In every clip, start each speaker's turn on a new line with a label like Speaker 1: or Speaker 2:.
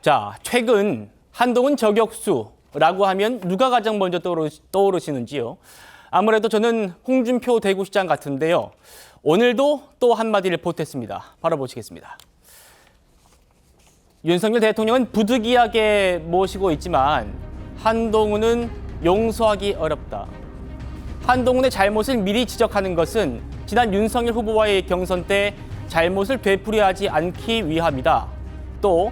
Speaker 1: 자, 최근 한동훈 저격수라고 하면 누가 가장 먼저 떠오르시는지요? 아무래도 저는 홍준표 대구시장 같은데요. 오늘도 또 한마디를 보탰습니다. 바로 보시겠습니다. 윤석열 대통령은 부득이하게 모시고 있지만 한동훈은 용서하기 어렵다. 한동훈의 잘못을 미리 지적하는 것은 지난 윤석열 후보와의 경선 때 잘못을 되풀이하지 않기 위함이다. 또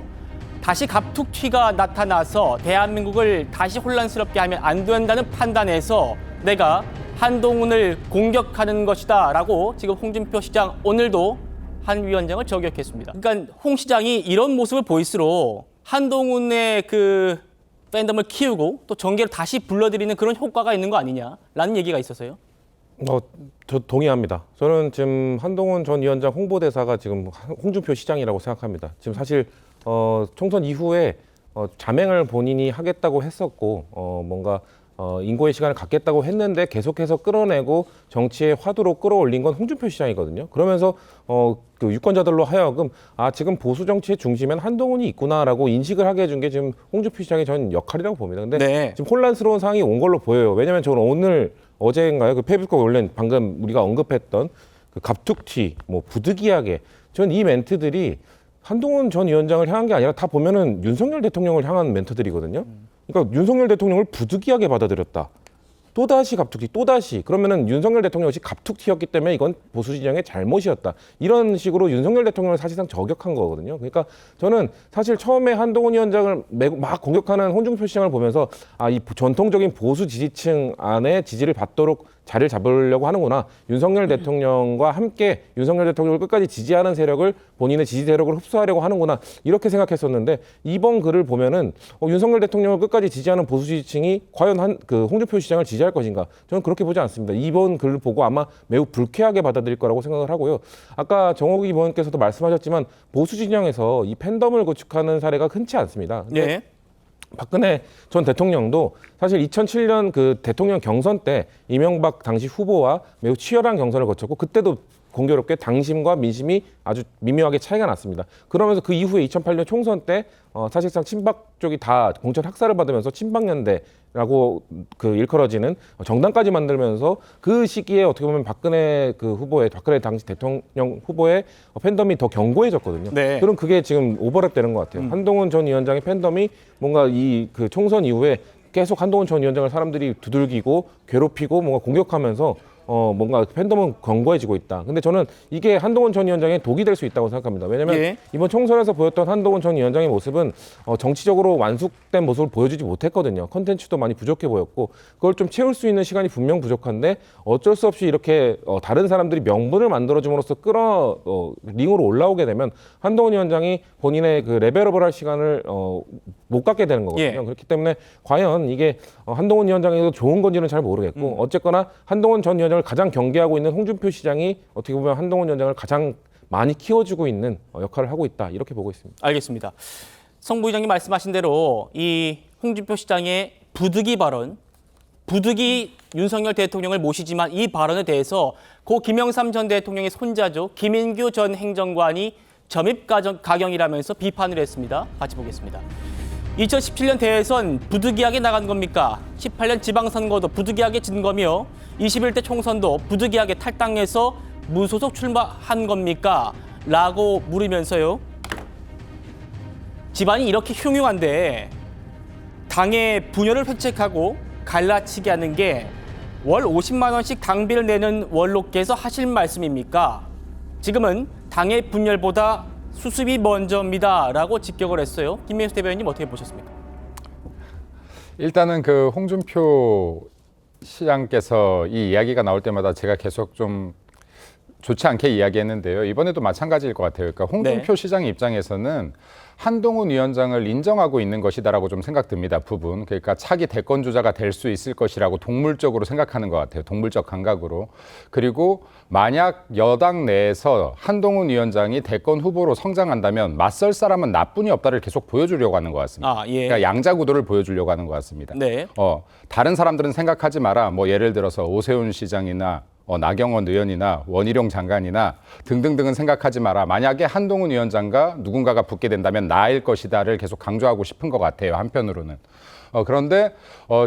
Speaker 1: 다시 갑툭튀가 나타나서 대한민국을 다시 혼란스럽게 하면 안 된다는 판단에서 내가 한동훈을 공격하는 것이다 라고 지금 홍준표 시장 오늘도 한 위원장을 저격했습니다. 그러니까 홍 시장이 이런 모습을 보일수록 한동훈의 그 팬덤을 키우고 또 정계를 다시 불러들이는 그런 효과가 있는 거 아니냐라는 얘기가 있어서요.
Speaker 2: 저 동의합니다. 저는 지금 한동훈 전 위원장 홍보대사가 지금 홍준표 시장이라고 생각합니다. 지금 사실 총선 이후에 자맹을 본인이 하겠다고 했었고 뭔가 인고의 시간을 갖겠다고 했는데 계속해서 끌어내고 정치의 화두로 끌어올린 건 홍준표 시장이거든요. 그러면서 그 유권자들로 하여금 지금 보수 정치의 중심엔 한동훈이 있구나라고 인식을 하게 해준 게 지금 홍준표 시장의 전 역할이라고 봅니다. 근데
Speaker 1: 네.
Speaker 2: 지금 혼란스러운 상황이 온 걸로 보여요. 왜냐하면 저는 어제인가요? 그 페이스북에 올린 방금 우리가 언급했던 그 갑툭튀, 뭐 부득이하게 전 이 멘트들이 한동훈 전 위원장을 향한 게 아니라 다 보면은 윤석열 대통령을 향한 멘트들이거든요. 그러니까 윤석열 대통령을 부득이하게 받아들였다. 또다시 갑툭튀, 또다시. 그러면은 윤석열 대통령 역시 갑툭튀였기 때문에 이건 보수 진영의 잘못이었다. 이런 식으로 윤석열 대통령을 사실상 저격한 거거든요. 그러니까 저는 사실 처음에 한동훈 위원장을 막 공격하는 홍준표 시장을 보면서 이 전통적인 보수 지지층 안에 지지를 받도록 자리를 잡으려고 하는구나. 윤석열 대통령과 함께 윤석열 대통령을 끝까지 지지하는 세력을 본인의 지지 세력을 흡수하려고 하는구나. 이렇게 생각했었는데 이번 글을 보면은 윤석열 대통령을 끝까지 지지하는 보수 지지층이 과연 그 홍준표 시장을 지지할 것인가? 저는 그렇게 보지 않습니다. 이번 글을 보고 아마 매우 불쾌하게 받아들일 거라고 생각을 하고요. 아까 정옥희 의원께서도 말씀하셨지만 보수 진영에서 이 팬덤을 구축하는 사례가 흔치 않습니다.
Speaker 1: 네.
Speaker 2: 박근혜 전 대통령도 사실 2007년 그 대통령 경선 때 이명박 당시 후보와 매우 치열한 경선을 거쳤고 그때도 공교롭게 당심과 민심이 아주 미묘하게 차이가 났습니다. 그러면서 그 이후에 2008년 총선 때 사실상 친박 쪽이 다 공천 학살을 받으면서 친박연대라고 그 일컬어지는 정당까지 만들면서 그 시기에 어떻게 보면 박근혜 당시 대통령 후보의 팬덤이 더 견고해졌거든요.
Speaker 1: 네.
Speaker 2: 그럼 그게 지금 오버랩되는 것 같아요. 한동훈 전 위원장의 팬덤이 뭔가 그 총선 이후에 계속 한동훈 전 위원장을 사람들이 두들기고 괴롭히고 뭔가 공격하면서 뭔가 팬덤은 견고해지고 있다. 근데 저는 이게 한동훈 전 위원장의 독이 될 수 있다고 생각합니다. 왜냐하면
Speaker 1: 예.
Speaker 2: 이번 총선에서 보였던 한동훈 전 위원장의 모습은 정치적으로 완숙된 모습을 보여주지 못했거든요. 컨텐츠도 많이 부족해 보였고 그걸 좀 채울 수 있는 시간이 분명 부족한데 어쩔 수 없이 이렇게 다른 사람들이 명분을 만들어줌으로써 링으로 올라오게 되면 한동훈 위원장이 본인의 그 레벨업을 할 시간을 못 갖게 되는 거거든요.
Speaker 1: 예.
Speaker 2: 그렇기 때문에 과연 이게 한동훈 위원장에도 좋은 건지는 잘 모르겠고 어쨌거나 한동훈 전 위원장을 가장 경계하고 있는 홍준표 시장이 어떻게 보면 한동훈 위원장을 가장 많이 키워주고 있는 역할을 하고 있다. 이렇게 보고 있습니다.
Speaker 1: 알겠습니다. 성 부의장님 말씀하신 대로 이 홍준표 시장의 부득이 발언, 부득이 윤석열 대통령을 모시지만 이 발언에 대해서 고 김영삼 전 대통령의 손자죠. 김인규 전 행정관이 점입 가경이라면서 비판을 했습니다. 같이 보겠습니다. 2017년 대선 부득이하게 나간 겁니까? 18년 지방선거도 부득이하게 진 거며 21대 총선도 부득이하게 탈당해서 무소속 출마한 겁니까? 라고 물으면서요. 집안이 이렇게 흉흉한데 당의 분열을 획책하고 갈라치게 하는 게 월 50만 원씩 당비를 내는 원로께서 하실 말씀입니까? 지금은 당의 분열보다 수습이 먼저입니다. 라고 직격을 했어요. 김민수 대변인님 어떻게 보셨습니까?
Speaker 3: 일단은 그 홍준표 시장께서 이 이야기가 나올 때마다 제가 계속 좀 좋지 않게 이야기했는데요. 이번에도 마찬가지일 것 같아요. 그러니까 홍준표 시장 입장에서는 한동훈 위원장을 인정하고 있는 것이다라고 좀 생각됩니다. 부분. 그러니까 차기 대권 주자가 될 수 있을 것이라고 동물적으로 생각하는 것 같아요. 동물적 감각으로. 그리고 만약 여당 내에서 한동훈 위원장이 대권 후보로 성장한다면 맞설 사람은 나뿐이 없다를 계속 보여주려고 하는 것 같습니다.
Speaker 1: 예.
Speaker 3: 그러니까 양자 구도를 보여주려고 하는 것 같습니다.
Speaker 1: 네.
Speaker 3: 다른 사람들은 생각하지 마라. 뭐 예를 들어서 오세훈 시장이나 나경원 의원이나 원희룡 장관이나 등등등은 생각하지 마라. 만약에 한동훈 위원장과 누군가가 붙게 된다면 나일 것이다를 계속 강조하고 싶은 것 같아요. 한편으로는. 그런데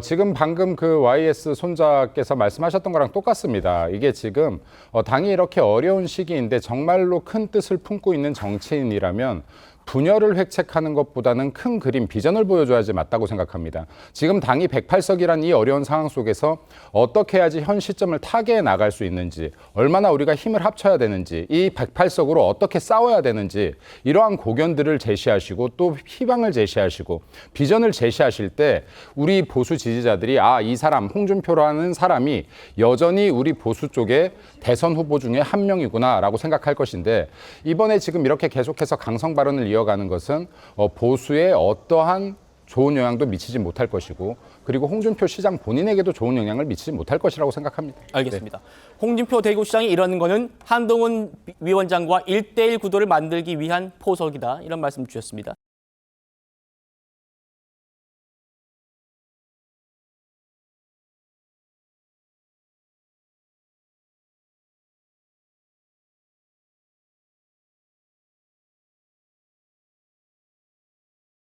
Speaker 3: 지금 방금 그 YS 손자께서 말씀하셨던 거랑 똑같습니다. 이게 지금 당이 이렇게 어려운 시기인데 정말로 큰 뜻을 품고 있는 정치인이라면 분열을 획책하는 것보다는 큰 그림, 비전을 보여줘야지 맞다고 생각합니다. 지금 당이 108석이란 이 어려운 상황 속에서 어떻게 해야지 현 시점을 타개해 나갈 수 있는지, 얼마나 우리가 힘을 합쳐야 되는지, 이 108석으로 어떻게 싸워야 되는지 이러한 고견들을 제시하시고 또 희망을 제시하시고 비전을 제시하실 때 우리 보수 지지자들이 이 사람, 홍준표라는 사람이 여전히 우리 보수 쪽의 대선 후보 중에 한 명이구나라고 생각할 것인데 이번에 지금 이렇게 계속해서 강성 발언을 이어가는 것은 보수에 어떠한 좋은 영향도 미치지 못할 것이고 그리고 홍준표 시장 본인에게도 좋은 영향을 미치지 못할 것이라고 생각합니다.
Speaker 1: 알겠습니다. 홍준표 대구시장이 이러는 거는 한동훈 위원장과 1대1 구도를 만들기 위한 포석이다. 이런 말씀 주셨습니다.